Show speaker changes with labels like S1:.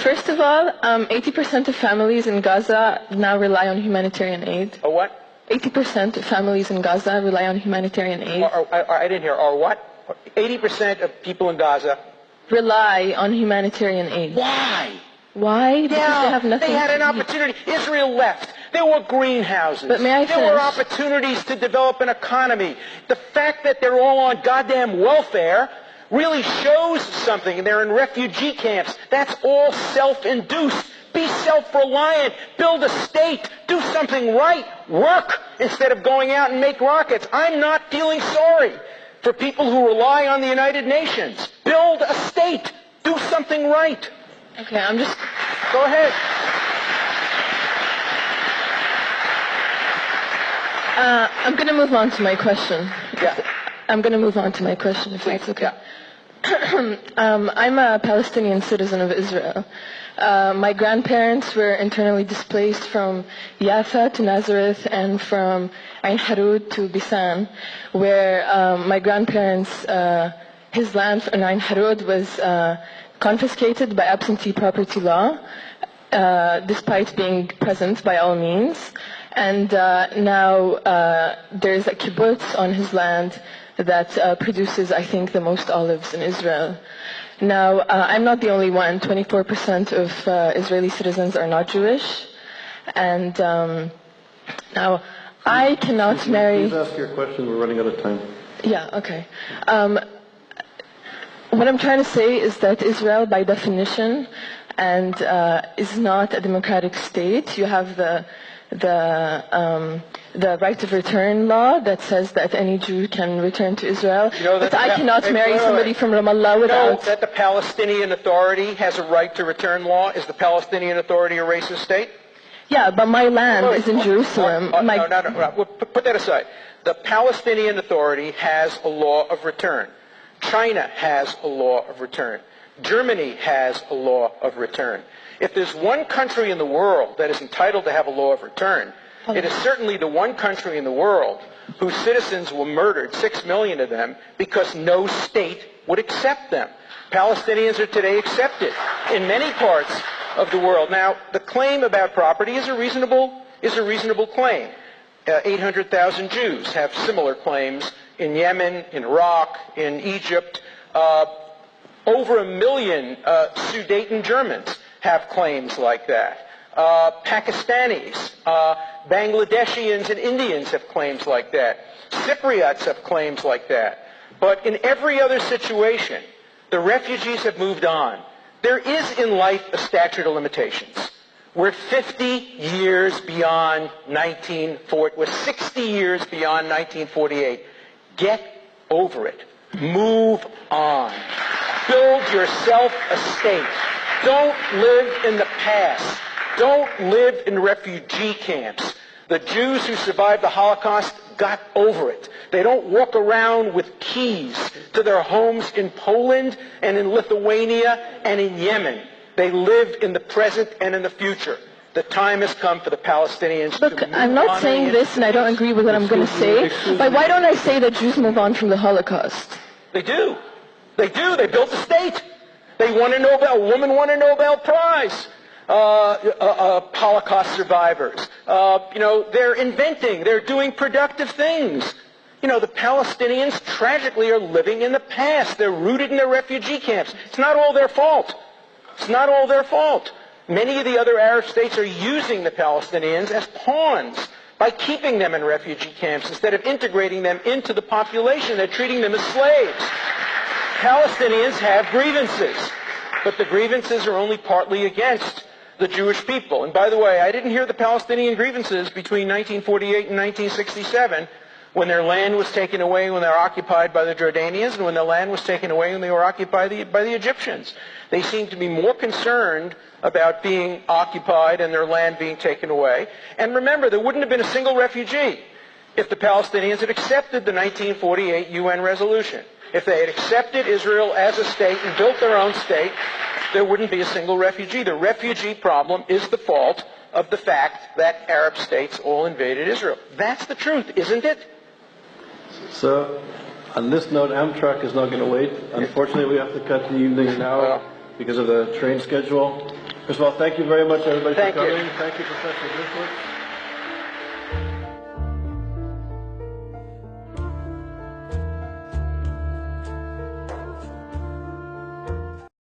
S1: First of all, 80% of families in Gaza now rely on humanitarian aid.
S2: A what?
S1: 80% of families in Gaza rely on humanitarian aid.
S2: I didn't hear. Or what? 80% of people in Gaza
S1: rely on humanitarian aid.
S2: Why?
S1: Why? Because they have nothing.
S2: They had an opportunity. Israel left. There were greenhouses.
S1: But may I finish?
S2: There were opportunities to develop an economy. The fact that they're all on goddamn welfare really shows something. They're in refugee camps. That's all self-induced. Be self-reliant. Build a state. Do something right. Work instead of going out and make rockets. I'm not feeling sorry for people who rely on the United Nations. Build a state. Do something right.
S1: Okay, I'm just...
S2: Go ahead.
S1: I'm going to move on to my question.
S2: Yeah.
S1: I'm going to move on to my question, if that's okay.
S2: Yeah.
S1: I'm a Palestinian citizen of Israel. My grandparents were internally displaced from Jaffa to Nazareth and from Ain Harod to Bisan, where my grandparents, his land in Ain Harod was confiscated by absentee property law, despite being present by all means. And now there's a kibbutz on his land that produces, I think, the most olives in Israel. Now, I'm not the only one. 24% of Israeli citizens are not Jewish. And now, I cannot marry...
S3: Please ask your question. We're running out of time.
S1: Yeah, okay. What I'm trying to say is that Israel, by definition, and is not a democratic state. You have the right of return law that says that any Jew can return to Israel.
S2: You know
S1: but I cannot marry somebody from Ramallah without...
S2: You know that the Palestinian Authority has a right to return law? Is the Palestinian Authority a racist state?
S1: Yeah, but my land is in Jerusalem.
S2: No. We'll put that aside. The Palestinian Authority has a law of return. China has a law of return. Germany has a law of return. If there's one country in the world that is entitled to have a law of return, it is certainly the one country in the world whose citizens were murdered, 6 million of them, because no state would accept them. Palestinians are today accepted in many parts of the world. Now, the claim about property is a reasonable claim. 800,000 Jews have similar claims in Yemen, in Iraq, in Egypt. Over 1 million Sudeten Germans have claims like that. Pakistanis, Bangladeshians and Indians have claims like that. Cypriots have claims like that. But in every other situation, the refugees have moved on. There is in life a statute of limitations. We're 50 years beyond 1940. We're 60 years beyond 1948. Get over it. Move on. Build yourself a state. Don't live in the past. Don't live in refugee camps. The Jews who survived the Holocaust got over it. They don't walk around with keys to their homes in Poland and in Lithuania and in Yemen. They live in the present and in the future. The time has come for the Palestinians to move on.
S1: Look, I'm not saying this, and I don't agree with what I'm going to say. But why don't I say that Jews move on from the Holocaust?
S2: They do. They do. They built a state. They won a woman won a Nobel Prize. Holocaust survivors. They're inventing. They're doing productive things. The Palestinians tragically are living in the past. They're rooted in their refugee camps. It's not all their fault. It's not all their fault. Many of the other Arab states are using the Palestinians as pawns by keeping them in refugee camps instead of integrating them into the population. They're treating them as slaves. Palestinians have grievances, but the grievances are only partly against the Jewish people. And by the way, I didn't hear the Palestinian grievances between 1948 and 1967 when their land was taken away when they were occupied by the Jordanians and when their land was taken away when they were occupied by the Egyptians. They seem to be more concerned about being occupied and their land being taken away. And remember, there wouldn't have been a single refugee if the Palestinians had accepted the 1948 UN resolution. If they had accepted Israel as a state and built their own state, there wouldn't be a single refugee. The refugee problem is the fault of the fact that Arab states all invaded Israel. That's the truth, isn't it?
S3: So, on this note, Amtrak is not going to wait. Unfortunately, we have to cut the evening now because of the train schedule. First of all, thank you very much, everybody,
S2: Thank
S3: for
S2: you.
S3: coming. Thank you, Professor Bishop.